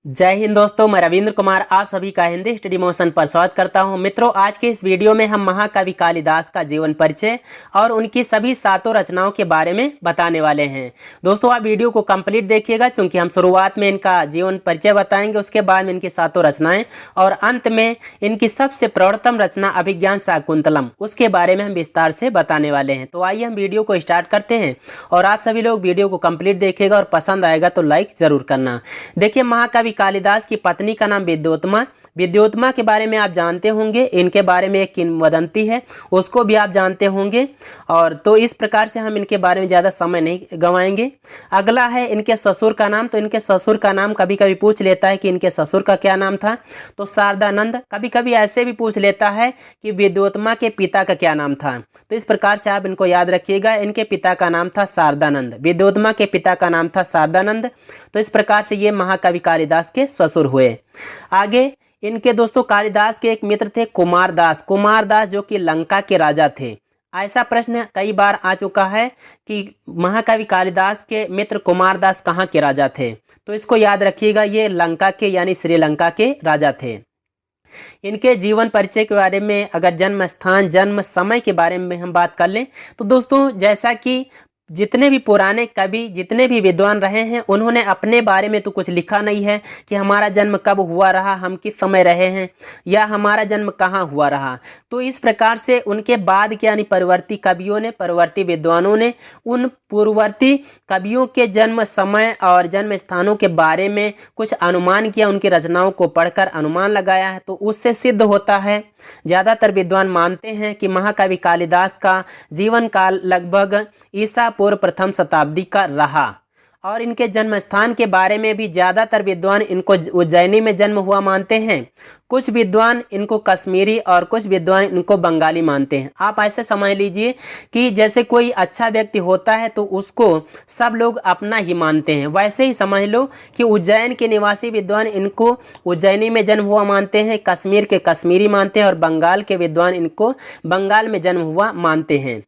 जय हिंद दोस्तों, मैं रविंद्र कुमार आप सभी का हिंदी स्टडी मोशन पर स्वागत करता हूं। मित्रों, आज के इस वीडियो में हम महाकवि कालिदास का जीवन परिचय और उनकी सभी सातों रचनाओं के बारे में बताने वाले हैं। दोस्तों, आप वीडियो को कंप्लीट देखिएगा, क्योंकि हम शुरुआत में इनका जीवन परिचय बताएंगे, उसके बाद में इनकी सातों रचनाएं और अंत में इनकी सबसे प्रौढ़तम रचना अभिज्ञान शाकुंतलम, उसके बारे में हम विस्तार से बताने वाले हैं। तो आइए हम वीडियो को स्टार्ट करते हैं और आप सभी लोग वीडियो को कंप्लीट देखिएगा और पसंद आएगा तो लाइक जरूर करना। देखिए, महाकवि कालिदास की पत्नी का नाम विद्योत्मा। विद्योत्मा के बारे में आप जानते होंगे, इनके बारे में एक किंवदंती है, उसको भी आप जानते होंगे। और तो इस प्रकार से हम इनके बारे में ज़्यादा समय नहीं गंवाएंगे। अगला है इनके ससुर का नाम। तो इनके ससुर का नाम कभी कभी पूछ लेता है कि इनके ससुर का क्या नाम था, तो शारदानंद। कभी कभी ऐसे भी पूछ लेता है कि विद्योत्मा के पिता का क्या नाम था। तो इस प्रकार से आप इनको याद रखिएगा, इनके पिता का नाम था शारदानंद, विद्योत्मा के पिता का नाम था शारदानंद। तो इस प्रकार से ये महाकवि कालिदास के ससुर हुए। आगे इनके दोस्तों कालिदास के एक मित्र थे कुमारदास। कुमारदास जो कि लंका के राजा थे। ऐसा प्रश्न कई बार आ चुका है कि महाकवि कालिदास के मित्र कुमारदास कहाँ के राजा थे। तो इसको याद रखिएगा, ये लंका के यानी श्रीलंका के राजा थे। इनके जीवन परिचय के बारे में, अगर जन्म स्थान जन्म समय के बारे में हम बात कर लें तो दोस्तों, जैसा कि जितने भी पुराने कवि जितने भी विद्वान रहे हैं, उन्होंने अपने बारे में तो कुछ लिखा नहीं है कि हमारा जन्म कब हुआ रहा, हम किस समय रहे हैं, या हमारा जन्म कहाँ हुआ रहा। तो इस प्रकार से उनके बाद के यानी परवर्ती कवियों ने, परवर्ती विद्वानों ने उन पूर्ववर्ती कवियों के जन्म समय और जन्म स्थानों के बारे में कुछ अनुमान किया, उनकी रचनाओं को पढ़कर अनुमान लगाया है। तो उससे सिद्ध होता है, ज़्यादातर विद्वान मानते हैं कि महाकवि कालिदास का जीवन काल लगभग ईसा पूर्व प्रथम शताब्दी का रहा। और इनके जन्म स्थान के बारे में भी ज़्यादातर विद्वान इनको उज्जैनी में जन्म हुआ मानते हैं। कुछ विद्वान इनको कश्मीरी और कुछ विद्वान इनको बंगाली मानते हैं। आप ऐसे समझ लीजिए कि जैसे कोई अच्छा व्यक्ति होता है तो उसको सब लोग अपना ही मानते हैं, वैसे ही समझ लो कि उज्जैन के निवासी विद्वान इनको उज्जैनी में जन्म हुआ मानते हैं, कश्मीर के कश्मीरी मानते हैं और बंगाल के विद्वान इनको बंगाल में जन्म हुआ मानते हैं।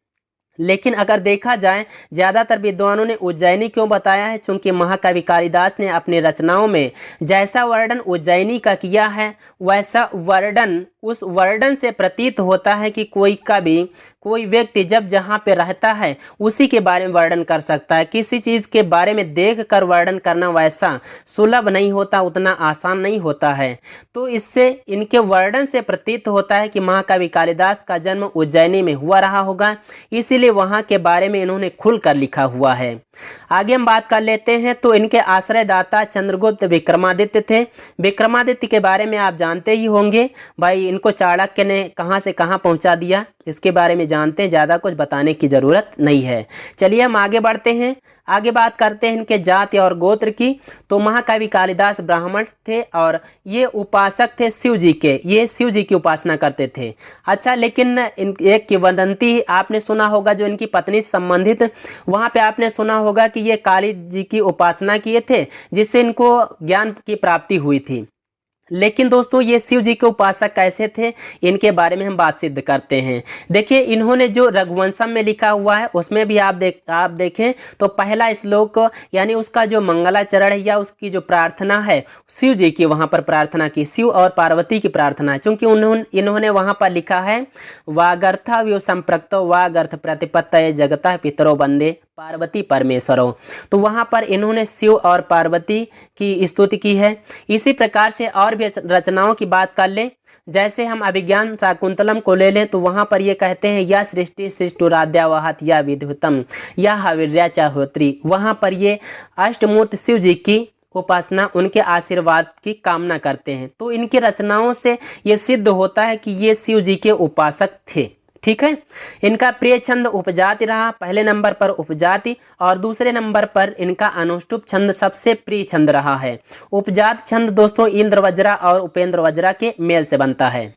लेकिन अगर देखा जाए, ज़्यादातर विद्वानों ने उज्जैनी क्यों बताया है, क्योंकि महाकवि कालिदास ने अपनी रचनाओं में जैसा वर्णन उज्जैनी का किया है, वैसा वर्णन उस वर्णन से प्रतीत होता है कि कोई कवि, कोई व्यक्ति जब जहाँ पे रहता है उसी के बारे में वर्णन कर सकता है। किसी चीज़ के बारे में देख कर वर्णन करना वैसा सुलभ नहीं होता, उतना आसान नहीं होता है। तो इससे इनके वर्णन से प्रतीत होता है कि महाकवि कालिदास का जन्म उज्जैनी में हुआ रहा होगा, इसीलिए वहाँ के बारे में इन्होंने खुलकर लिखा हुआ है। आगे हम बात कर लेते हैं। तो इनके आश्रयदाता चंद्रगुप्त विक्रमादित्य थे। विक्रमादित्य के बारे में आप जानते ही होंगे भाई, इनको चाणक्य ने कहाँ से कहाँ पहुँचा दिया, इसके बारे में जानते हैं, ज़्यादा कुछ बताने की ज़रूरत नहीं है। चलिए हम आगे बढ़ते हैं, आगे बात करते हैं इनके जाति और गोत्र की। तो महाकवि कालिदास ब्राह्मण थे और ये उपासक थे शिव जी के, ये शिव जी की उपासना करते थे। अच्छा, लेकिन एक किंवदंती आपने सुना होगा जो इनकी पत्नी से संबंधित, वहाँ पे आपने सुना होगा कि ये काली जी की उपासना किए थे, जिससे इनको ज्ञान की प्राप्ति हुई थी। लेकिन दोस्तों, ये शिव जी के उपासक कैसे थे, इनके बारे में हम बात सिद्ध करते हैं। देखिए, इन्होंने जो रघुवंशम में लिखा हुआ है उसमें भी आप देखें तो पहला श्लोक यानी उसका जो मंगलाचरण है या उसकी जो प्रार्थना है, शिव जी की वहाँ पर प्रार्थना की, शिव और पार्वती की प्रार्थना है। चूंकि इन्होंने वहाँ पर लिखा है वागर्था व्यो संप्रक्तो वागर्थ प्रतिपत्तये जगतः पितरो वंदे पार्वती परमेश्वरों। तो वहाँ पर इन्होंने शिव और पार्वती की स्तुति की है। इसी प्रकार से और भी रचनाओं की बात कर लें, जैसे हम अभिज्ञान शाकुंतलम को ले लें तो वहाँ पर ये कहते हैं या सृष्टि सृष्टुराद्यावहत या विद्युतम या हविर्या चाहोत्री। वहाँ पर ये अष्टमूर्ति शिव जी की उपासना, उनके आशीर्वाद की कामना करते हैं। तो इनकी रचनाओं से ये सिद्ध होता है कि ये शिव जी के उपासक थे। ठीक है, इनका प्रिय छंद उपजाति रहा, पहले नंबर पर उपजाति और दूसरे नंबर पर इनका अनुष्टुप छंद सबसे प्रिय छंद रहा है। उपजाति छंद दोस्तों इंद्र वज्रा और उपेंद्र वज्रा के मेल से बनता है।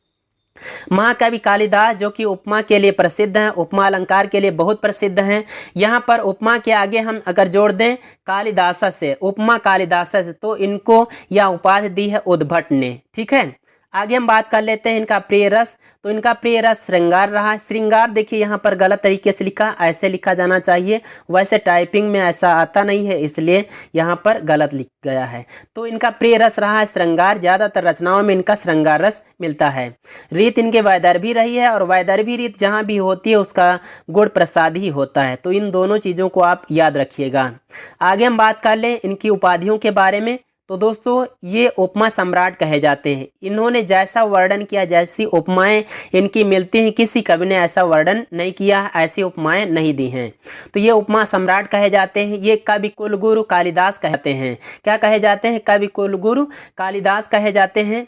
महाकवि कालिदास जो कि उपमा के लिए प्रसिद्ध हैं, उपमा अलंकार के लिए बहुत प्रसिद्ध हैं। यहाँ पर उपमा के आगे हम अगर जोड़ दें कालिदास से, उपमा कालिदास से, तो इनको यह उपाधि दी है उद्भट ने। ठीक है, आगे हम बात कर लेते हैं इनका प्रिय रस। तो इनका प्रिय रस श्रृंगार रहा। श्रृंगार देखिए यहाँ पर गलत तरीके से लिखा, ऐसे लिखा जाना चाहिए, वैसे टाइपिंग में ऐसा आता नहीं है, इसलिए यहाँ पर गलत लिख गया है। तो इनका प्रिय रस रहा है श्रृंगार। ज़्यादातर रचनाओं में इनका श्रृंगार रस मिलता है। रीत इनके वैदर्भी रही है, और वैदर्भी रीत जहाँ भी होती है उसका गुण प्रसाद ही होता है। तो इन दोनों चीज़ों को आप याद रखिएगा। आगे हम बात कर लें इनकी उपाधियों के बारे में। तो दोस्तों ये उपमा सम्राट कहे जाते हैं। इन्होंने जैसा वर्णन किया, जैसी उपमाएं इनकी मिलती हैं, किसी कवि ने ऐसा वर्णन नहीं किया, ऐसी उपमाएं नहीं दी हैं। तो ये उपमा सम्राट कहे जाते हैं। ये कवि कुलगुरु कालिदास कहते हैं। क्या कहे जाते हैं? कवि कुलगुरु कालिदास कहे जाते हैं।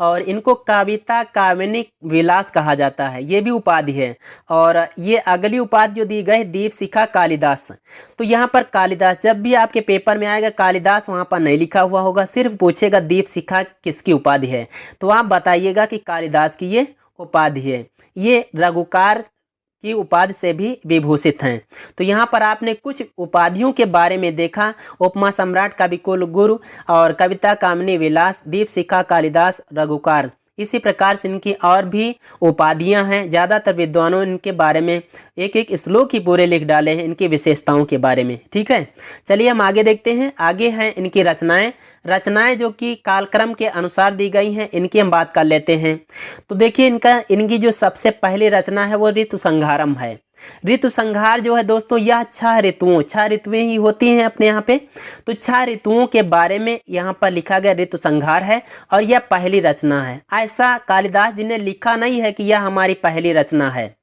और इनको कविता कामिनिक विलास कहा जाता है, ये भी उपाधि है। और ये अगली उपाधि जो दी गई, दीप शिखा कालिदास। तो यहाँ पर कालिदास, जब भी आपके पेपर में आएगा कालिदास वहाँ पर नहीं लिखा हुआ होगा, सिर्फ पूछेगा दीप शिखा किसकी उपाधि है, तो आप बताइएगा कि कालिदास की ये उपाधि है। ये रघुकार की उपाधि से भी विभूषित हैं। तो यहाँ पर आपने कुछ उपाधियों के बारे में देखा। उपमा सम्राट, कवि कुलगुरु, और कविता कामिनी विलास, दीप शिखा कालिदास, रघुकार। इसी प्रकार से इनकी और भी उपाधियां हैं। ज़्यादातर विद्वानों इनके बारे में एक एक श्लोक ही पूरे लिख डाले हैं इनकी विशेषताओं के बारे में। ठीक है, चलिए हम आगे देखते हैं। आगे हैं इनकी रचनाएं। रचनाएं जो कि कालक्रम के अनुसार दी गई हैं, इनकी हम बात कर लेते हैं। तो देखिए इनकी जो सबसे पहली रचना है वो ऋतु संहारम है। ऋतु संहार जो है दोस्तों, यह 6 ऋतुएं ही होती हैं अपने यहाँ पे। तो 6 ऋतुओं के बारे में यहाँ पर लिखा गया ऋतु संहार है, और यह पहली रचना है। ऐसा कालिदास जी ने लिखा नहीं है कि यह हमारी पहली रचना है,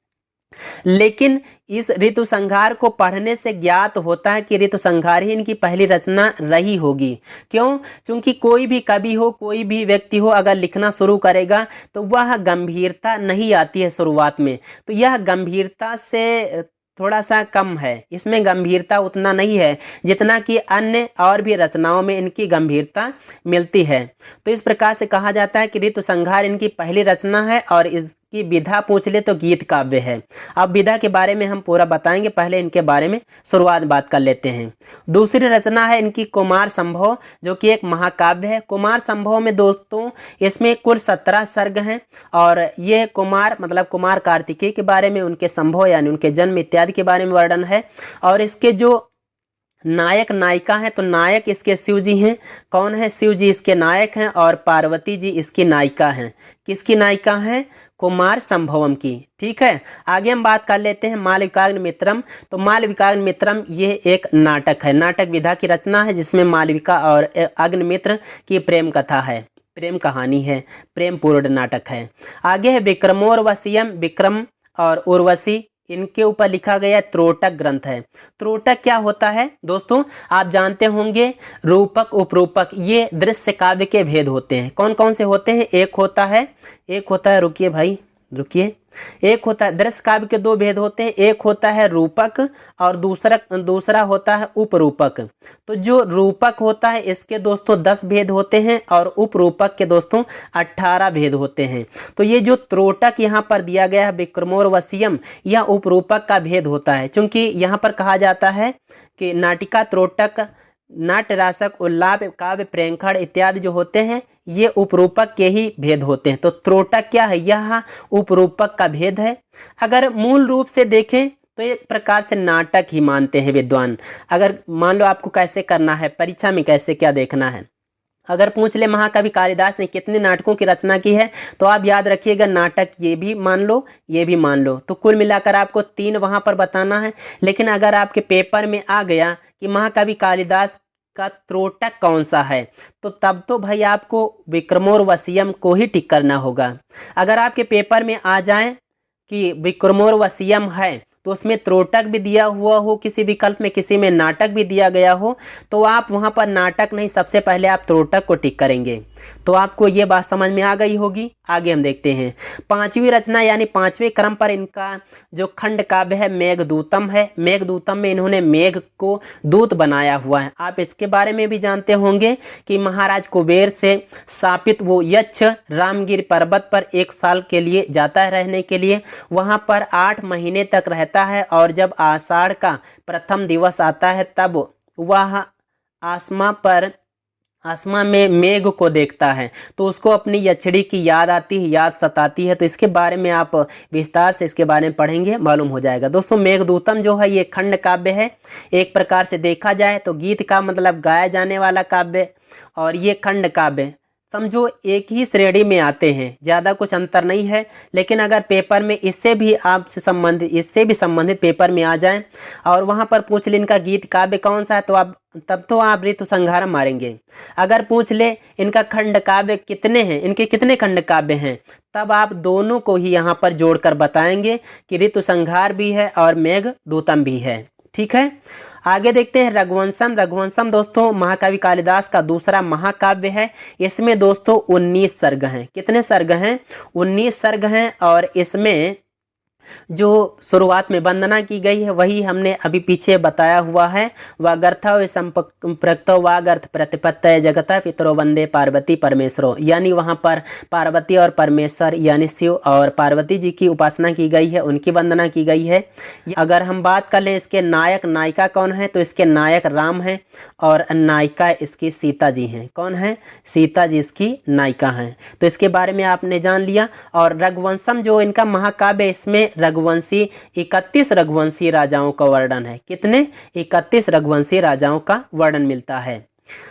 लेकिन इस ऋतु संहार को पढ़ने से ज्ञात होता है कि ऋतु संहार ही इनकी पहली रचना रही होगी। क्यों? क्योंकि कोई भी कवि हो, कोई भी व्यक्ति हो, अगर लिखना शुरू करेगा तो वह गंभीरता नहीं आती है शुरुआत में। तो यह गंभीरता से थोड़ा सा कम है, इसमें गंभीरता उतना नहीं है जितना कि अन्य और भी रचनाओं में इनकी गंभीरता मिलती है। तो इस प्रकार से कहा जाता है कि ऋतु संहार इनकी पहली रचना है, और इसकी विधा पूछ ले तो गीत काव्य है। अब विधा के बारे में हम पूरा बताएंगे, पहले इनके बारे में शुरुआत बात कर लेते हैं। दूसरी रचना है इनकी कुमार संभव, जो कि एक महाकाव्य है। कुमार संभव में दोस्तों इसमें कुल 17 सर्ग हैं, और ये कुमार मतलब कुमार कार्तिकेय के बारे में, उनके संभव यानी उनके जन्म इत्यादि के बारे में वर्णन है। और इसके जो नायक नायिका हैं, तो नायक इसके शिव जी हैं। कौन है? शिव जी इसके नायक हैं, और पार्वती जी इसकी नायिका हैं। किसकी नायिका हैं? कुमार संभवम की। ठीक है, आगे हम बात कर लेते हैं मालविकाग्नि मित्रम। तो मालविकाग्नि मित्रम ये एक नाटक है, नाटक विधा की रचना है, जिसमें मालविका और अग्निमित्र की प्रेम कथा है, प्रेम कहानी है, प्रेम पूर्ण नाटक है। आगे है विक्रमोर्वशीयम। विक्रम और उर्वशी, इनके ऊपर लिखा गया त्रोटक ग्रंथ है। त्रोटक क्या होता है दोस्तों? आप जानते होंगे रूपक उपरूपक, ये दृश्य काव्य के भेद होते हैं। कौन कौन से होते हैं? एक होता है रुकिए भाई रुकिए, एक होता है दृश्य काव्य के 2 भेद होते हैं। एक होता है रूपक, और दूसरा होता है उपरूपक। तो जो रूपक होता है इसके दोस्तों 10 भेद होते हैं, और उपरूपक के दोस्तों 18 भेद होते हैं। तो ये जो त्रोटक यहाँ पर दिया गया है विक्रमोर्वशीयम, यह उपरूपक का भेद होता है। क्योंकि यहाँ पर कहा जाता है कि नाटिका त्रोटक, नाट्यरासक, उल्लाप, काव्य, प्रेंखड़ इत्यादि जो होते हैं ये उपरूपक के ही भेद होते हैं। तो त्रोटक क्या है? यह उपरूपक का भेद है। अगर मूल रूप से देखें तो एक प्रकार से नाटक ही मानते हैं विद्वान। अगर मान लो आपको कैसे करना है, परीक्षा में कैसे क्या देखना है, अगर पूछ ले महाकवि कालिदास ने कितने नाटकों की रचना की है, तो आप याद रखिएगा नाटक ये भी मान लो, ये भी मान लो। तो कुल मिलाकर आपको 3 वहां पर बताना है। लेकिन अगर आपके पेपर में आ गया कि महाकवि कालिदास का त्रोटक कौन सा है, तो तब तो भाई आपको विक्रमोर्वशीयम को ही टिक करना होगा। अगर आपके पेपर में आ जाए कि विक्रमोर्वशीयम है, तो उसमें त्रोटक भी दिया हुआ हो किसी विकल्प में, किसी में नाटक भी दिया गया हो, तो आप वहां पर नाटक नहीं, सबसे पहले आप त्रोटक को टिक करेंगे। तो आपको ये बात समझ में आ गई होगी। आगे हम देखते हैं 5वीं रचना यानी 5वें क्रम पर इनका जो खंड काव्य है मेघदूतम है। मेघदूतम में इन्होंने मेघ को दूत बनाया हुआ है। आप इसके बारे में भी जानते होंगे कि महाराज कुबेर से शापित वो यक्ष रामगिर पर्वत पर 1 साल के लिए जाता है रहने के लिए। वहां पर 8 महीने तक रहता है, और जब आषाढ़ का प्रथम दिवस आता है तब वह आसमान में मेघ को देखता है तो उसको अपनी यछड़ी की याद आती है, याद सताती है। तो इसके बारे में आप विस्तार से इसके बारे में पढ़ेंगे, मालूम हो जाएगा। दोस्तों मेघदूतम जो है ये खंड काव्य है। एक प्रकार से देखा जाए तो गीत का मतलब गाया जाने वाला काव्य, और ये खंड काव्य समझो एक ही श्रेणी में आते हैं, ज़्यादा कुछ अंतर नहीं है। लेकिन अगर पेपर में इससे भी संबंधित पेपर में आ जाएं और वहाँ पर पूछ ले इनका गीत काव्य कौन सा है, तो आप ऋतु संहार मारेंगे। अगर पूछ ले इनका खंड काव्य कितने हैं, इनके कितने खंड काव्य हैं, तब आप दोनों को ही यहाँ पर जोड़कर बताएंगे कि ऋतु संहार भी है और मेघदूतम भी है। ठीक है, आगे देखते हैं रघुवंशम। रघुवंशम दोस्तों महाकवि कालिदास का दूसरा महाकाव्य है। इसमें दोस्तों 19 सर्ग हैं। कितने सर्ग हैं? 19 सर्ग हैं। और इसमें जो शुरुआत में वंदना की गई है वही हमने अभी पीछे बताया हुआ है। वागर्थ संप्रक्तो वागर्थ प्रतिपत्तये जगतः पितरो वंदे पार्वती परमेश्वरो, यानी वहाँ पर पार्वती और परमेश्वर यानी शिव और पार्वती जी की उपासना की गई है, उनकी वंदना की गई है। अगर हम बात कर लें इसके नायक नायिका कौन है, तो इसके नायक राम है और नायिका इसकी सीता जी हैं। कौन है? सीता जी इसकी नायिका हैं। तो इसके बारे में आपने जान लिया। और रघुवंशम जो इनका महाकाव्य, इसमें रघुवंशी 31 रघुवंशी राजाओं का वर्णन है। कितने? 31 रघुवंशी राजाओं का वर्णन मिलता है।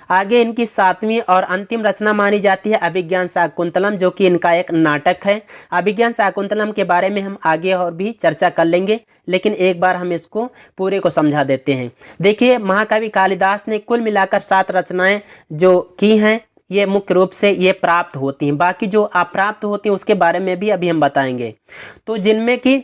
आगे इनकी 7वीं और अंतिम रचना मानी जाती है अभिज्ञान शाकुंतलम, जो कि इनका एक नाटक है। अभिज्ञान शाकुंतलम के बारे में हम आगे और भी चर्चा कर लेंगे, लेकिन एक बार हम इसको पूरे को समझा देते हैं। देखिए महाकवि कालिदास ने कुल मिलाकर 7 रचनाएं जो की हैं, ये मुख्य रूप से ये प्राप्त होती हैं। बाकी जो अप्राप्त होती हैं उसके बारे में भी अभी हम बताएंगे। तो जिनमें कि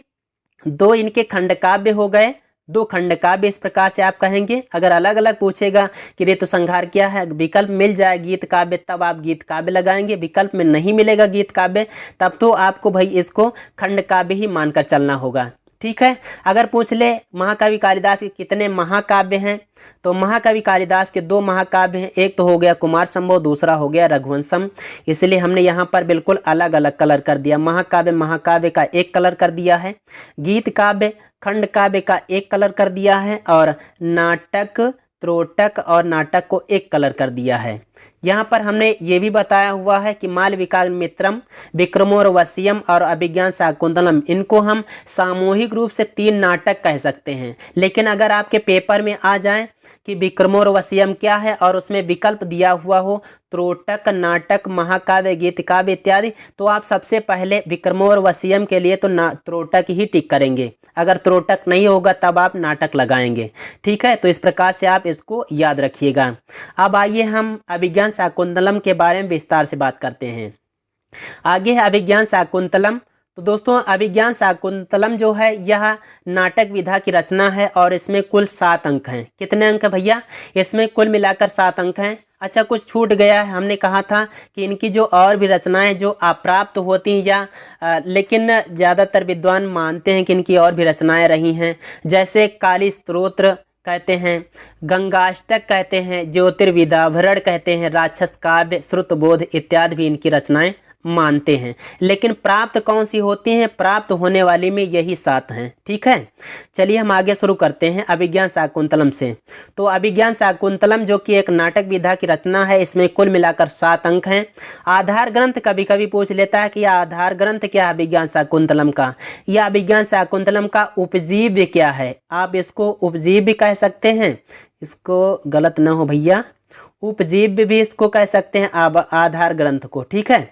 2 इनके खंड काव्य हो गए, 2 खंड काव्य इस प्रकार से आप कहेंगे। अगर अलग अलग पूछेगा कि ऋतु संहार क्या है, विकल्प मिल जाए गीत काव्य, तब आप गीत काव्य लगाएंगे। विकल्प में नहीं मिलेगा गीत काव्य, तब तो आपको भाई इसको खंड काव्य ही मानकर चलना होगा। ठीक है, अगर पूछ ले महाकवि कालिदास के कितने महाकाव्य हैं, तो महाकवि कालिदास के 2 महाकाव्य हैं। एक तो हो गया कुमार संभव, दूसरा हो गया रघुवंशम। इसलिए हमने यहाँ पर बिल्कुल अलग अलग कलर कर दिया। महाकाव्य का एक कलर कर दिया है, गीत काव्य खंड काव्य का एक कलर कर दिया है, और नाटक त्रोटक और नाटक को एक कलर कर दिया है। यहाँ पर हमने ये भी बताया हुआ है कि मालविका मित्रम, विक्रमोर्वशीयम और अभिज्ञान शाकुंतलम, इनको हम सामूहिक रूप से 3 नाटक कह सकते हैं। लेकिन अगर आपके पेपर में आ जाए कि विक्रमोर्वशीयम क्या है और उसमें विकल्प दिया हुआ हो त्रोटक, नाटक, महाकाव्य, गीत काव्य इत्यादि, तो आप सबसे पहले विक्रमोर्वशीयम के लिए तो त्रोटक ही टिक करेंगे। अगर त्रोटक नहीं होगा तब आप नाटक लगाएंगे। ठीक है, तो इस प्रकार से आप इसको याद रखिएगा। अब आइए हम अभिज्ञान शाकुंतलम के बारे में विस्तार से बात करते हैं। आगे है अभिज्ञान शाकुंतलम। तो दोस्तों अभिज्ञान शाकुंतलम जो है यह नाटक विधा की रचना है और इसमें कुल 7 अंक हैं। कितने अंक है भैया? इसमें कुल मिलाकर 7 अंक हैं। अच्छा, कुछ छूट गया है। हमने कहा था कि इनकी जो और भी रचनाएं जो अप्राप्त होती हैं या लेकिन ज़्यादातर विद्वान मानते हैं कि इनकी और भी रचनाएं रही हैं, जैसे काली स्तोत्र कहते हैं, गंगाष्टक कहते हैं, ज्योतिर्विदाभरण कहते हैं, राक्षस काव्य, श्रुतबोध इत्यादि भी इनकी रचनाएं मानते हैं। लेकिन प्राप्त कौन सी होती हैं? प्राप्त होने वाली में यही 7 हैं। ठीक है, चलिए हम आगे शुरू करते हैं अभिज्ञान शाकुंतलम से। तो अभिज्ञान शाकुंतलम जो कि एक नाटक विधा की रचना है, इसमें कुल मिलाकर 7 अंक हैं। आधार ग्रंथ कभी कभी पूछ लेता है कि आधार ग्रंथ क्या है अभिज्ञान शाकुंतलम का, या अभिज्ञान शाकुंतलम का उपजीव्य क्या है। आप इसको उपजीव्य कह सकते हैं, इसको गलत न हो भैया, उपजीव्य भी इसको कह सकते हैं आधार ग्रंथ को। ठीक है,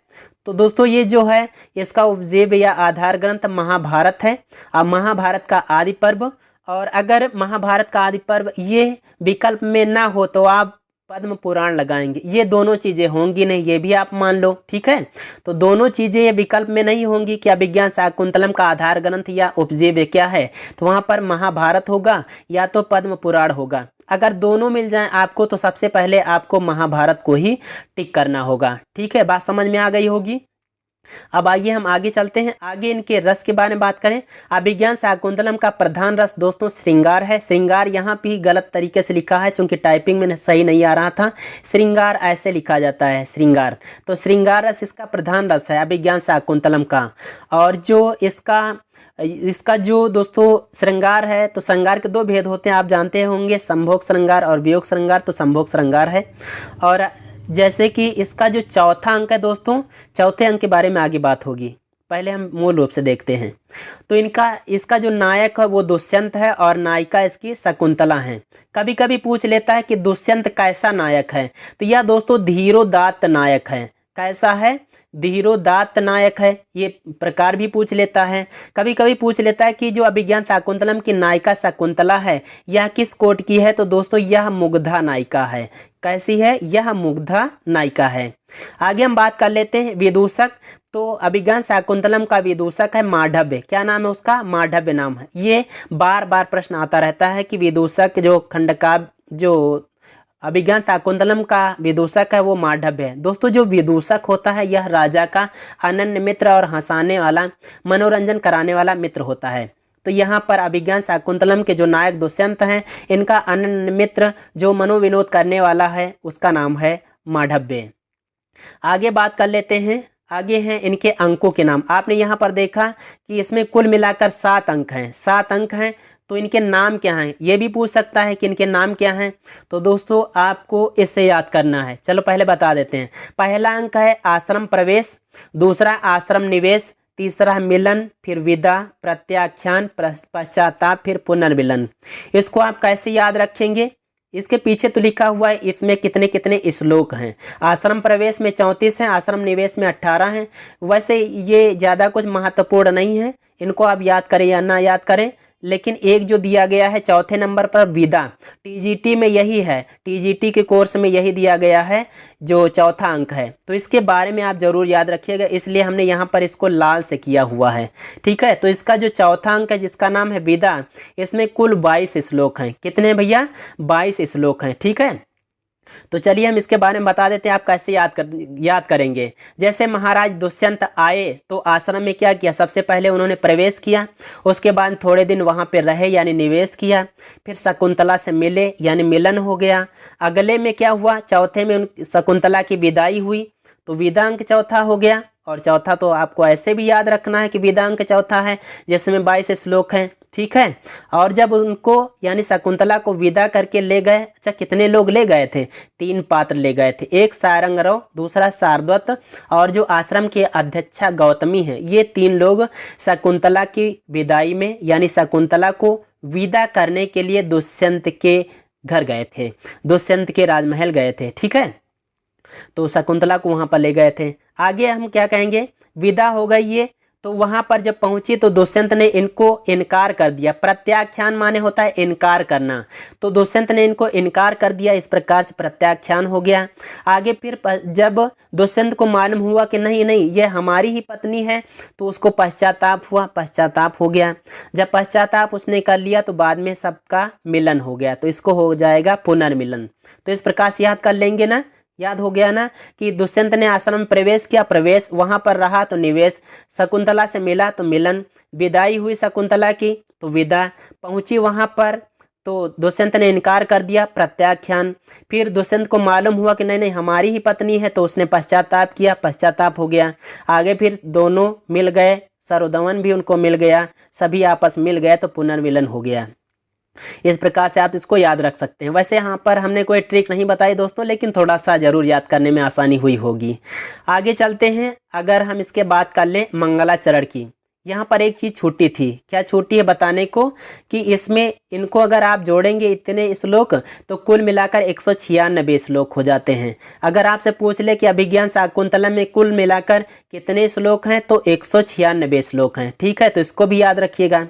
तो दोस्तों ये जो है इसका उपजीव्य या आधार ग्रंथ महाभारत है। अब महाभारत का आदि पर्व, और अगर महाभारत का आदि पर्व ये विकल्प में ना हो तो आप पद्म पुराण लगाएंगे। ये दोनों चीजें होंगी नहीं, ये भी आप मान लो। ठीक है, तो दोनों चीजें ये विकल्प में नहीं होंगी कि अभिज्ञान शाकुंतलम का आधार ग्रंथ या उपजीव्य क्या है, तो वहां पर महाभारत होगा या तो पद्म पुराण होगा। अगर दोनों मिल जाएं आपको तो सबसे पहले आपको महाभारत को ही टिक करना होगा। ठीक है, बात समझ में आ गई होगी। अब आइए हम आगे चलते हैं। आगे इनके रस के बारे में बात करें। अभिज्ञान शाकुंतलम का प्रधान रस दोस्तों श्रृंगार है। श्रृंगार यहाँ भी गलत तरीके से लिखा है, चूंकि टाइपिंग में सही नहीं आ रहा था। श्रृंगार ऐसे लिखा जाता है, श्रृंगार। तो श्रृंगार रस इसका प्रधान रस है अभिज्ञान शाकुंतलम का। और जो इसका जो दोस्तों श्रृंगार है, तो श्रृंगार के 2 भेद होते हैं, आप जानते होंगे, संभोग श्रृंगार और वियोग श्रृंगार। तो संभोग श्रृंगार है। और जैसे कि इसका जो चौथा अंक है दोस्तों, चौथे अंक के बारे में आगे बात होगी, पहले हम मूल रूप से देखते हैं। तो इसका जो नायक है वो दुष्यंत है और नायिका इसकी शकुंतला है। कभी कभी पूछ लेता है कि दुष्यंत कैसा नायक है, तो यह दोस्तों धीरोदात्त नायक है। कैसा है? धीरोदात्त नायक है। ये प्रकार भी पूछ लेता है। कभी कभी पूछ लेता है कि जो अभिज्ञान शाकुंतलम की नायिका शकुंतला है यह किस कोट की है, तो दोस्तों यह मुग्धा नायिका है। कैसी है? यह मुग्धा नायिका है। आगे हम बात कर लेते हैं विदूषक। तो अभिज्ञान शाकुंतलम का विदूषक है मांडव्य। क्या नाम है उसका? मांडव्य नाम है। ये बार बार प्रश्न आता रहता है कि विदूषक जो खंडकाव्य, जो अभिज्ञान शाकुंतलम का विदूषक है वो मांडव्य है। दोस्तों जो विदूषक होता है यह राजा का अनन्य मित्र और हंसाने वाला, मनोरंजन कराने वाला मित्र होता है। तो यहाँ पर अभिज्ञान शाकुंतलम के जो नायक दुष्यंत हैं इनका अनन्य मित्र जो मनोविनोद करने वाला है उसका नाम है मांडव्य। आगे बात कर लेते हैं। आगे हैं इनके अंकों के नाम। आपने यहाँ पर देखा कि इसमें कुल मिलाकर 7 अंक हैं। 7 अंक हैं, तो इनके नाम क्या हैं? ये भी पूछ सकता है कि इनके नाम क्या हैं। तो दोस्तों आपको इससे याद करना है। चलो पहले बता देते हैं। पहला अंक है आश्रम प्रवेश, दूसरा आश्रम निवेश, तीसरा मिलन, फिर विदा, प्रत्याख्यान, पश्चाताप, फिर पुनर्मिलन। इसको आप कैसे याद रखेंगे? इसके पीछे तो लिखा हुआ है इसमें कितने कितने श्लोक हैं। आश्रम प्रवेश में 34 हैं, आश्रम निवेश में 18 हैं। वैसे ये ज़्यादा कुछ महत्वपूर्ण नहीं है, इनको आप याद करें या ना याद करें, लेकिन एक जो दिया गया है चौथे नंबर पर विदा, टीजीटी में यही है, टीजीटी के कोर्स में यही दिया गया है जो चौथा अंक है। तो इसके बारे में आप जरूर याद रखिएगा, इसलिए हमने यहाँ पर इसको लाल से किया हुआ है। ठीक है, तो इसका जो चौथा अंक है जिसका नाम है विदा, इसमें कुल 22 श्लोक हैं। कितने भैया? 22 श्लोक हैं। ठीक है, तो चलिए हम इसके बारे में बता देते हैं आप कैसे याद करेंगे। जैसे महाराज दुष्यंत आए तो आश्रम में क्या किया? सबसे पहले उन्होंने प्रवेश किया, उसके बाद थोड़े दिन वहां पे रहे यानी निवेश किया, फिर शकुंतला से मिले यानी मिलन हो गया। अगले में क्या हुआ? चौथे में शकुंतला की विदाई हुई, तो विदा अंक चौथा हो गया। और चौथा तो आपको ऐसे भी याद रखना है कि विदा अंक चौथा है जिसमें 22 श्लोक हैं। ठीक है, और जब उनको यानी शकुंतला को विदा करके ले गए, अच्छा कितने लोग ले गए थे? 3 पात्र ले गए थे, एक सारंगरव, दूसरा शार्दूल और जो आश्रम के अध्यक्षा गौतमी है, ये 3 लोग शकुंतला की विदाई में यानी शकुंतला को विदा करने के लिए दुष्यंत के घर गए थे, दुष्यंत के राजमहल गए थे। ठीक है, तो शकुंतला को वहां पर ले गए थे। आगे हम क्या कहेंगे? विदा हो गई ये, तो वहां पर जब पहुंची तो दुष्यंत ने इनको इनकार कर दिया। प्रत्याख्यान माने होता है इनकार करना, तो दुष्यंत ने इनको इनकार कर दिया, इस प्रकार से प्रत्याख्यान हो गया। आगे फिर जब दुष्यंत को मालूम हुआ कि नहीं नहीं ये हमारी ही पत्नी है, तो उसको पश्चाताप हुआ, पश्चाताप हो गया। जब पश्चाताप उसने कर लिया तो बाद में सबका मिलन हो गया, तो इसको हो जाएगा पुनर्मिलन। तो इस प्रकार से याद कर लेंगे ना, याद हो गया ना कि दुष्यंत ने आश्रम में प्रवेश किया, प्रवेश, वहां पर रहा तो निवेश, शकुंतला से मिला तो मिलन, विदाई हुई शकुंतला की तो विदा, पहुंची वहां पर तो दुष्यंत ने इनकार कर दिया, प्रत्याख्यान। फिर दुष्यंत को मालूम हुआ कि नहीं नहीं हमारी ही पत्नी है, तो उसने पश्चाताप किया, पश्चाताप हो गया। आगे फिर दोनों मिल गए, सरोदमन भी उनको मिल गया, सभी आपस मिल गए तो पुनर्मिलन हो गया। इस प्रकार से आप इसको याद रख सकते हैं। वैसे यहाँ पर हमने कोई ट्रिक नहीं बताई दोस्तों, लेकिन थोड़ा सा जरूर याद करने में आसानी हुई होगी। आगे चलते हैं। अगर हम इसके बात कर लें मंगलाचरण की, यहाँ पर एक चीज छूटी थी। क्या छूटी है बताने को? कि इसमें इनको अगर आप जोड़ेंगे इतने श्लोक तो कुल मिलाकर 196 श्लोक हो जाते हैं। अगर आपसे पूछ ले कि अभिज्ञान शाकुंतलम में कुल मिलाकर कितने श्लोक हैं, तो 196 श्लोक हैं। ठीक है, तो इसको भी याद रखिएगा।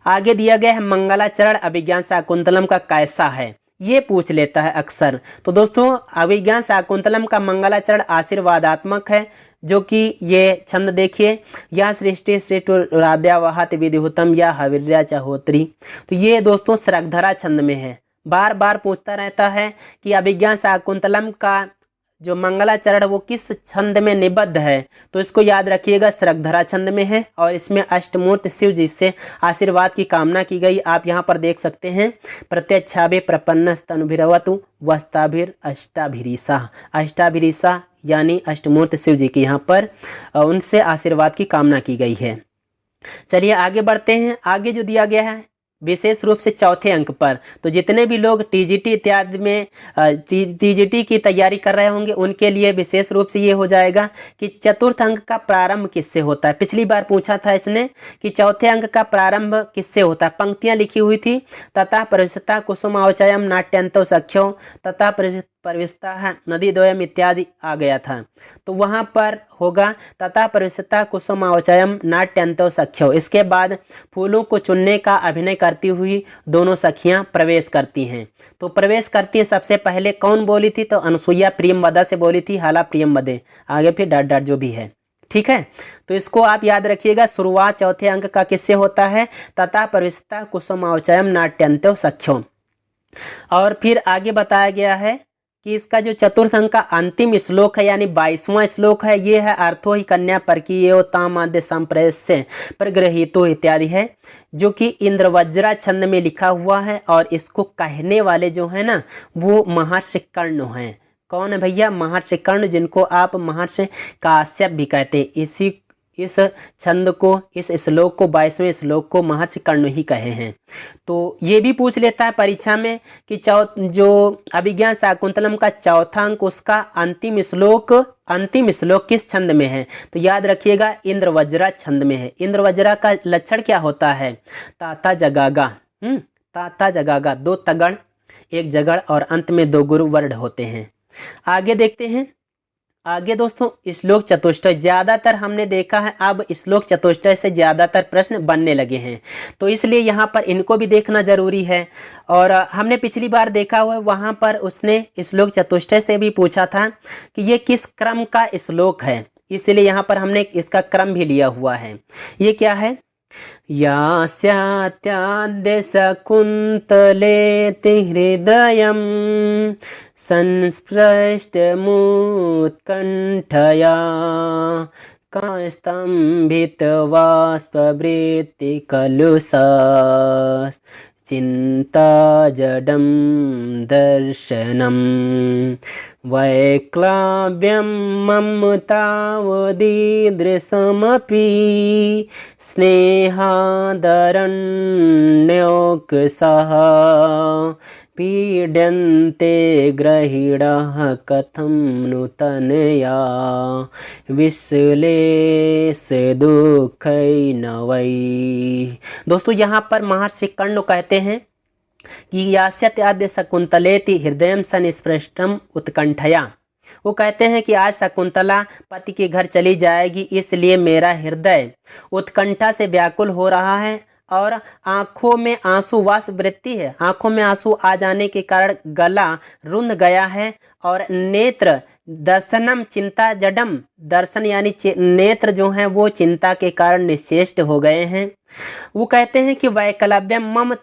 आगे दिया गया है मंगलाचरण अभिज्ञान शाकुंतलम का कैसा है, ये पूछ लेता है अक्सर। तो दोस्तों अभिज्ञान शाकुंतलम का मंगलाचरण आशीर्वादात्मक है, जो कि ये छंद देखिए, या सृष्टि सृष्टि राध्यावहत विधिहुतम या हविर्या चहोत्री। तो ये दोस्तों श्रगधरा छंद में है। बार बार पूछता रहता है कि अभिज्ञान शाकुंतलम का जो मंगलाचरण वो किस छंद में निबद्ध है, तो इसको याद रखिएगा, श्रगधरा छंद में है। और इसमें अष्टमूर्त शिव जी से आशीर्वाद की कामना की गई। आप यहाँ पर देख सकते हैं, प्रत्यक्षाभि प्रपन्नस्तनुभिरवतु वस्ताभिर अष्टाभिरीसा, अष्टाभिरीसा यानी अष्टमूर्त शिव जी की यहाँ पर उनसे आशीर्वाद की कामना की गई है। चलिए आगे बढ़ते हैं। आगे जो दिया गया है विशेष रूप से चौथे अंक पर। तो जितने भी लोग टीजीटी इत्यादि में टीजीटी की तैयारी कर रहे होंगे उनके लिए विशेष रूप से ये हो जाएगा कि चतुर्थ अंक का प्रारंभ किससे होता है। पिछली बार पूछा था इसने कि चौथे अंक का प्रारंभ किससे होता है। पंक्तियां लिखी हुई थी, तथा प्रविशता कुसुमावचयम नाट्यंतो सख्यो तथा प्रविशता है नदी द्वयम इत्यादि आ गया था। तो वहां पर होगा तथा प्रविशता कुसुमावचयम नाट्यंतो सख्यो। इसके बाद फूलों को चुनने का अभिनय करती हुई दोनों सखियां प्रवेश करती हैं। तो प्रवेश करती है सबसे पहले कौन बोली थी, तो अनुसुईया प्रियंवदा से बोली थी, हाला प्रियंवदे, आगे फिर डट डट जो भी है। ठीक है, तो इसको आप याद रखिएगा। शुरुआत चौथे अंक का किससे होता है, तथा प्रविशता कुसुमावचयम नाट्यंतो सख्यो। और फिर आगे बताया गया है कि इसका जो चतुर्थ अंक का अंतिम श्लोक है यानी 22वां श्लोक है, ये है अर्थो ही कन्या परकीयो तामाद्य संप्रेष से प्रगृहीतो इत्यादि है, जो कि इंद्रवज्रा छंद में लिखा हुआ है। और इसको कहने वाले जो है ना वो महर्षि कर्ण हैं। कौन है भैया, महर्षि कर्ण, जिनको आप महर्षि काश्यप भी कहते हैं। इस छंद को, इस श्लोक को, 22वें श्लोक को महर्षि कर्ण ही कहे हैं। तो ये भी पूछ लेता है परीक्षा में कि जो अभिज्ञान शाकुंतलम का चौथा अंक उसका अंतिम श्लोक किस छंद में है, तो याद रखिएगा इंद्रवज्रा छंद में है। इंद्रवज्रा का लक्षण क्या होता है, ताता जगागा, ताता जगागा, 2 तगड़ 1 जगड़ और अंत में 2 गुरु वर्ण होते हैं। आगे देखते हैं। आगे दोस्तों श्लोक चतुष्टय, ज्यादातर हमने देखा है अब श्लोक चतुष्टय से ज्यादातर प्रश्न बनने लगे हैं, तो इसलिए यहाँ पर इनको भी देखना जरूरी है। और हमने पिछली बार देखा हुआ है वहां पर उसने श्लोक चतुष्टय से भी पूछा था कि ये किस क्रम का श्लोक है, इसलिए यहाँ पर हमने इसका क्रम भी लिया हुआ है। ये क्या है, यास्याद्य शकुन्तलेति हृदयं संस्पृष्टमुत्कण्ठया कास्तम्भितवाष्पवृत्ति कलुषा चिंता जडं दर्शनम वैक्लव्यं ममतावदीदृशमपि स्नेहादरण्योकसः पीड्यन्ते ग्रहीणाः कथं नूतनया विश्लेष दुःखैः न वै। दोस्तों यहाँ पर महर्षि कर्ण कहते हैं कि यास्याद्य शकुन्तलेति हृदयं संस्पृष्टम उत्कंठया। वो कहते हैं कि आज शकुंतला पति के घर चली जाएगी, इसलिए मेरा हृदय उत्कंठा से व्याकुल हो रहा है और आंखों में आंसू वास वृत्ति है, आंखों में आंसू आ जाने के कारण गला रुंध गया है और नेत्र दर्शनम चिंता जडम, दर्शन यानी नेत्र जो हैं वो चिंता के कारण निश्चेष्ट हो गए हैं। वो कहते हैं कि वैकलव्यम मम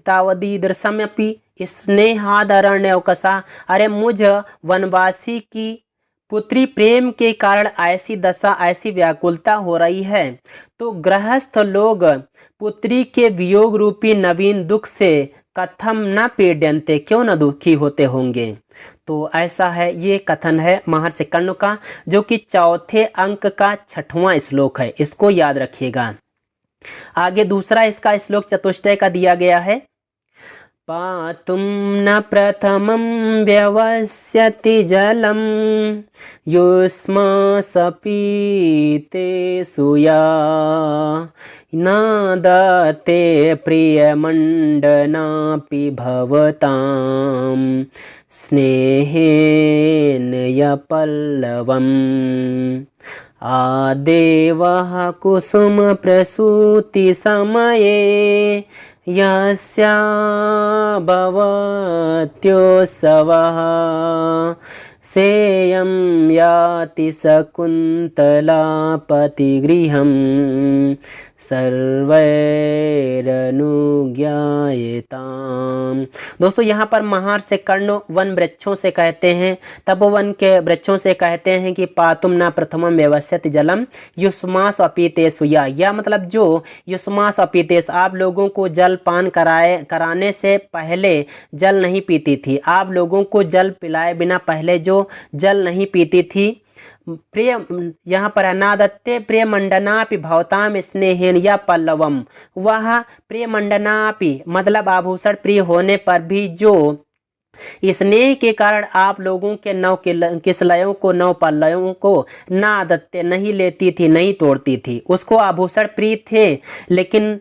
तावदीदृशमपि स्नेहादरण्यौकसा, अरे मुझ वनवासी की पुत्री प्रेम के कारण ऐसी दशा, ऐसी व्याकुलता हो रही है, तो गृहस्थ लोग पुत्री के वियोग रूपी नवीन दुख से कथम न पीड्यन्ते, क्यों न दुखी होते होंगे। तो ऐसा है, ये कथन है महर्षि कर्ण का, जो कि चौथे अंक का 6वां श्लोक है, इसको याद रखिएगा। आगे दूसरा इसका श्लोक चतुष्टय का दिया गया है, पातुं न प्रथमं व्यवस्यति जलं युष्मसपीते सूया न दत्ते प्रियमण्डनापि भवतां स्नेहेन यपल्लवम् आदेवः कुसुमप्रसूतिसमये यस्या भवत्योत्सवः सेयं याति शकुन्तला पतिगृहं सर्वैरनुज्ञायताम्। दोस्तों यहाँ पर महर्षि कर्ण वन वृक्षों से कहते हैं, तपोवन के वृक्षों से कहते हैं कि पातुम न प्रथमम व्यवस्यति जलम युष्मास अपीतेषु, या मतलब जो युष्मास अपीतेष, आप लोगों को जल पान कराने से पहले जल नहीं पीती थी, आप लोगों को जल पिलाए बिना पहले जो जल नहीं पीती थी, प्रिय, यहाँ पर अनादत्ते प्रिय मंडनापि भवताम स्नेहेन या पल्लवम, वह प्रिय मंडनापि मतलब आभूषण प्रिय होने पर भी जो स्नेह के कारण आप लोगों के नौ किसलयों को, नौ पल्लवों को ना आदत्ते नहीं लेती थी, नहीं तोड़ती थी। उसको आभूषण प्रिय थे लेकिन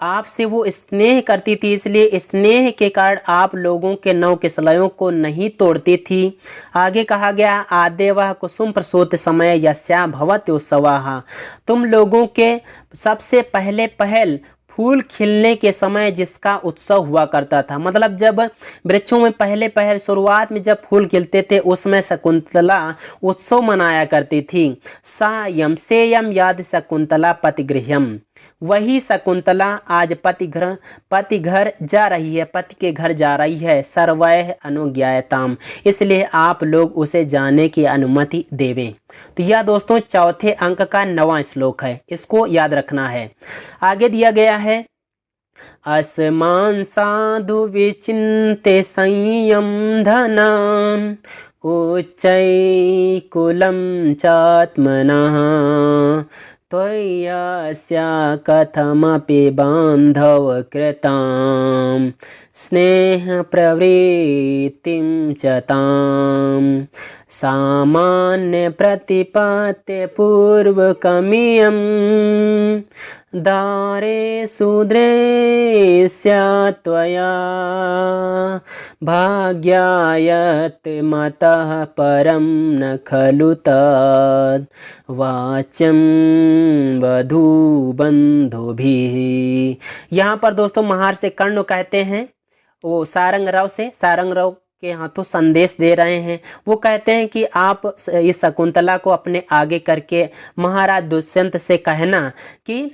आपसे वो स्नेह करती थी, इसलिए स्नेह के कारण आप लोगों के नौ किसलयों को नहीं तोड़ती थी। आगे कहा गया आदेवः कुसुम प्रसूत समय यस्या भवति उत्सवः, तुम लोगों के सबसे पहल फूल खिलने के समय जिसका उत्सव हुआ करता था, मतलब जब वृक्षों में पहले शुरुआत में जब फूल खिलते थे उसमें शकुंतला उत्सव मनाया करती थी। सायं सेयम याद शकुंतला पतिगृह्यम, वही शकुंतला आज पति घर जा रही है, पति के घर जा रही है। सर्वैः अनुज्ञायताम, इसलिए आप लोग उसे जाने की अनुमति देवें। तो यह दोस्तों चौथे अंक का 9वां श्लोक है, इसको याद रखना है। आगे दिया गया है अस्मान साधु विचिन्ते संयम धनान उच्चै कुलं चात्मनः त्वय्यास्या कथमपि बान्धव कृतां स्नेह प्रवृत्तिं च तां सामान्य प्रतिपत्ति पूर्वकमियं दारे सुदृश्या त्वया भाग्यायत मतः परं न खलु तद् वाच्यं वधू बंधुभिः। यहाँ पर दोस्तों महर्षि कर्ण कहते हैं, वो सारंगराव के हाथों संदेश दे रहे हैं। वो कहते हैं कि आप इस शकुंतला को अपने आगे करके महाराज दुष्यंत से कहना कि,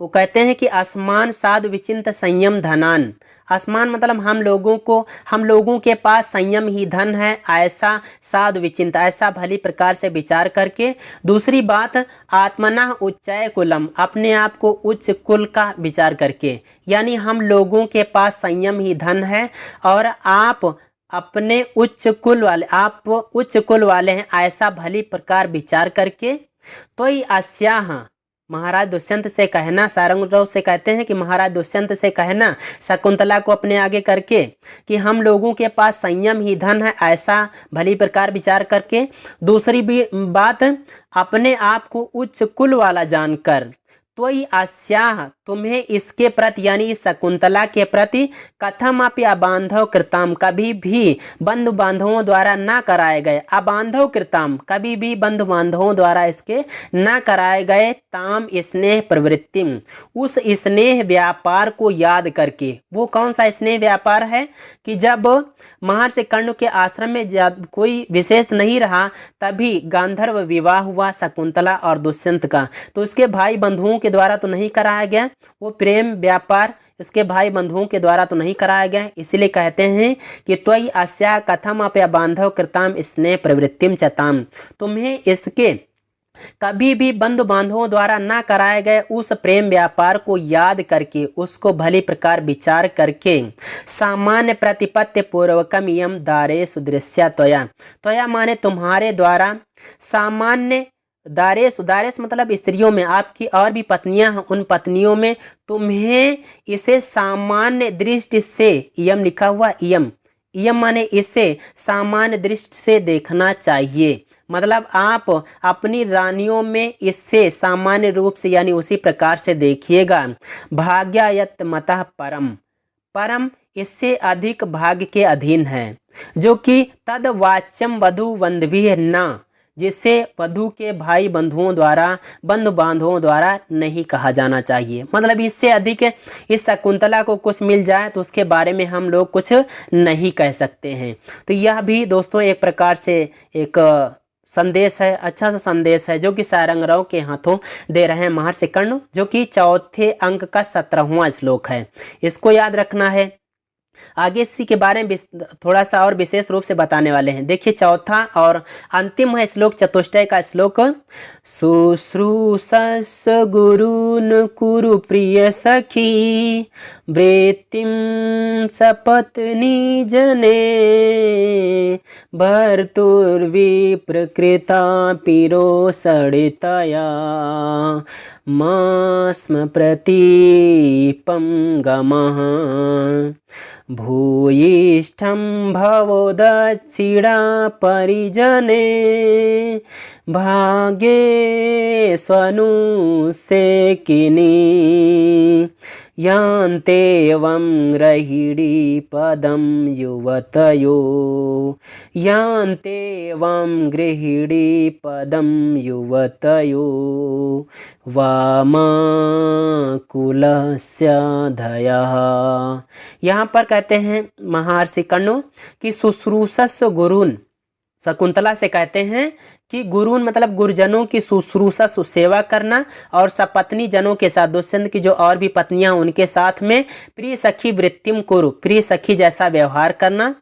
वो कहते हैं कि आसमान साधु विचिंत संयम धनान, आसमान मतलब हम लोगों के पास संयम ही धन है, ऐसा साधु विचिंत, ऐसा भली प्रकार से विचार करके। दूसरी बात आत्मना उच्चय कुलम, अपने आप को उच्च कुल का विचार करके, यानी हम लोगों के पास संयम ही धन है और आप अपने उच्च कुल वाले हैं, ऐसा भली प्रकार विचार करके। तो ही अस्याह, महाराज दुष्यंत से कहना, सारंगराव से कहते हैं कि महाराज दुष्यंत से कहना शकुंतला को अपने आगे करके कि हम लोगों के पास संयम ही धन है, ऐसा भली प्रकार विचार करके। दूसरी भी बात अपने आप को उच्च कुल वाला जानकर, तो ही अस्याह, तुम्हें इसके प्रति यानी शकुंतला के प्रति कथमपि अबांधव कृताम, कभी भी बंधु बांधवों द्वारा ना कराए गए, अबांधव कृताम कभी भी बंधु बांधवों द्वारा इसके ना कराए गए, ताम स्नेह प्रवृत्तिम, उस स्नेह व्यापार को याद करके। वो कौन सा स्नेह व्यापार है कि जब महर्षि कर्ण के आश्रम में कोई विशेष नहीं रहा, तभी गांधर्व विवाह हुआ शकुंतला और दुष्यंत का, तो उसके भाई बंधुओं के द्वारा तो नहीं कराया गया, वो प्रेम व्यापार इसके भाई बंधुओं के द्वारा तो नहीं कराया गया। इसलिए कहते हैं कि त्वयि अस्या कथम अपया बांधव कृताम स्नेह प्रवृत्तिम चताम, तुम्हें इसके कभी भी बंधु बांधवों द्वारा ना कराए गए उस प्रेम व्यापार को याद करके, उसको भली प्रकार विचार करके, सामान्य प्रतिपत्ति पूर्वकम यम दारे सुदृश्या त्वया माने तुम्हारे द्वारा, सामान्य दारेश मतलब स्त्रियों में, आपकी और भी पत्नियां हैं, उन पत्नियों में तुम्हें इसे सामान्य दृष्टि से, यम लिखा हुआ यम माने इसे सामान्य दृष्टि से देखना चाहिए। मतलब आप अपनी रानियों में इससे सामान्य रूप से यानी उसी प्रकार से देखिएगा। भाग्यायत मतः परम इससे अधिक भाग्य के अधीन है, जो कि तद वाच्यम वधू बंधुभिः न, जिससे वधु के भाई बंधुओं द्वारा, बंधु बांधवों द्वारा नहीं कहा जाना चाहिए। मतलब इससे अधिक इस शकुंतला को कुछ मिल जाए तो उसके बारे में हम लोग कुछ नहीं कह सकते हैं। तो यह भी दोस्तों एक प्रकार से एक संदेश है, अच्छा सा संदेश है, जो कि सारंगराव के हाथों दे रहे हैं महर्षि कर्ण, जो कि चौथे अंक का 17वां श्लोक है, इसको याद रखना है। आगे इसी के बारे में थोड़ा सा और विशेष रूप से बताने वाले हैं। देखिए चौथा और अंतिम है श्लोक चतुष्टय का श्लोक। शुश्रूषस गुरून् कुरु प्रिय सखी वृत्तिं सपत्नी जने भर्तुर्विप्रकृता पिरोषडितया मास्म प्रतीपं गमः भूयिष्ठं भवो दक्षिणा परिजने भाग्ये स्वनुसेकिनी यान्तेवं गृहिणी पदं युवतयो यान्तेवं गृहिणी पदं युवतयो वामाकुलस्य धयः। यहाँ पर कहते हैं महर्षि कण्व कि शुश्रूषस्व गुरून्, शकुंतला से कहते हैं कि गुरुन मतलब गुरुजनों की शुश्रूषा सेवा करना और सपत्नी जनों के साथ, दुष्यंत की जो और भी पत्नियां उनके साथ में प्रिय सखी वृत्तिम कुरु, प्रिय सखी जैसा व्यवहार करना।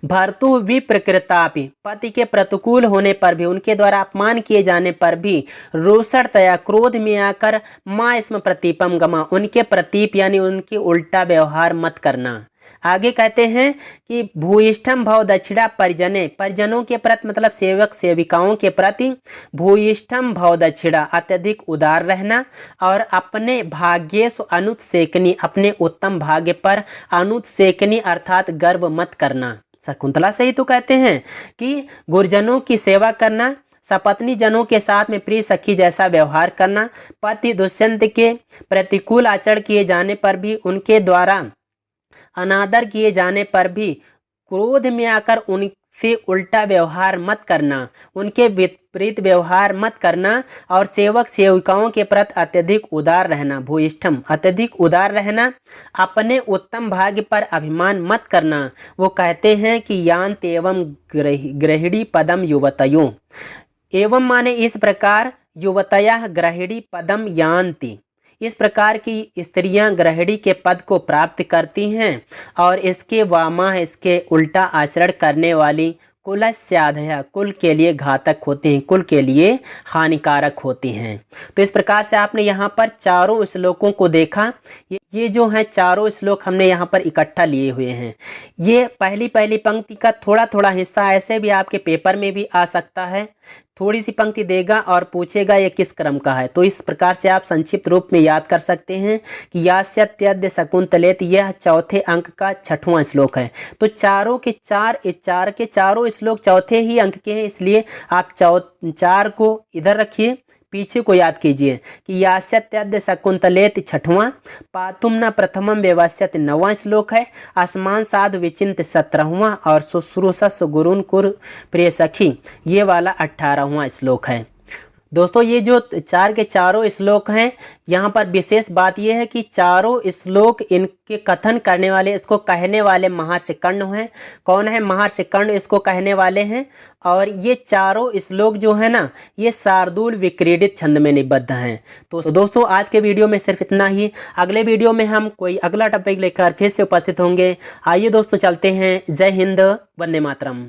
भर्तु विप्रकृतापि, पति के प्रतिकूल होने पर भी, उनके द्वारा अपमान किए जाने पर भी, रोषणतया क्रोध में आकर माँ स्म प्रतीपम गमा, उनके प्रतीप यानी उनकी उल्टा व्यवहार मत करना। आगे कहते हैं कि भूयिष्ठम भव दक्षिणा परिजने, परिजनों के प्रति मतलब सेवक सेविकाओं के प्रति भूयिष्ठम भव दक्षिणा, अत्यधिक उदार रहना और अपने भाग्येषु अनुत्सेकनी, अपने उत्तम भाग्य पर अनुत्सेकनी अर्थात गर्व मत करना। शकुंतला से ही तो कहते हैं कि गुरुजनों की सेवा करना, सपत्नी जनों के साथ में प्रिय सखी जैसा व्यवहार करना, पति दुष्यंत के प्रतिकूल आचरण किए जाने पर भी, उनके द्वारा अनादर किए जाने पर भी क्रोध में आकर उनसे उल्टा व्यवहार मत करना, उनके विपरीत व्यवहार मत करना और सेवक सेविकाओं के प्रति अत्यधिक उदार रहना। भूयिष्ठम अत्यधिक उदार रहना, अपने उत्तम भाग्य पर अभिमान मत करना। वो कहते हैं कि यान्त एवं गृहिणी पदम युवतयो, एवं माने इस प्रकार, युवतया गृहिणी पदम यान्ति, इस प्रकार की स्त्रियां गृहिणी के पद को प्राप्त करती हैं और इसके वामा, इसके उल्टा आचरण करने वाली कुलस्याधया, कुल के लिए घातक होती हैं, कुल के लिए हानिकारक होती हैं। तो इस प्रकार से आपने यहाँ पर चारों श्लोकों को देखा। ये जो है चारों श्लोक हमने यहाँ पर इकट्ठा लिए हुए हैं। ये पहली पहली पंक्ति का थोड़ा थोड़ा हिस्सा ऐसे भी आपके पेपर में भी आ सकता है, थोड़ी सी पंक्ति देगा और पूछेगा ये किस क्रम का है। तो इस प्रकार से आप संक्षिप्त रूप में याद कर सकते हैं कि यास्यत्यद्य शकुंतलेत, यह चौथे अंक का 6वां श्लोक है। तो चारों के चारों श्लोक चौथे ही अंक के हैं, इसलिए आप चार को इधर रखिए, पीछे को याद कीजिए कि यास्यत्यद्य शकुंतलेत 6वां, पातुम न प्रथमम व्यवस्यत 9वां श्लोक है, आसमान साधु विचिंत 17वां और शुश्रूषस्व गुरून् कुरु प्रिय सखी ये वाला 18वां श्लोक है। दोस्तों ये जो चार के चारों श्लोक हैं, यहाँ पर विशेष बात यह है कि चारों श्लोक इनके कथन करने वाले, इसको कहने वाले महर्षि कण्व हैं। कौन है महर्षि कण्व इसको कहने वाले हैं। और ये चारों श्लोक जो है ना, ये शार्दूल विक्रीडित छंद में निबद्ध हैं। तो दोस्तों आज के वीडियो में सिर्फ इतना ही। अगले वीडियो में हम कोई अगला टॉपिक लेकर फिर से उपस्थित होंगे। आइए दोस्तों चलते हैं। जय हिंद, वंदे मातरम।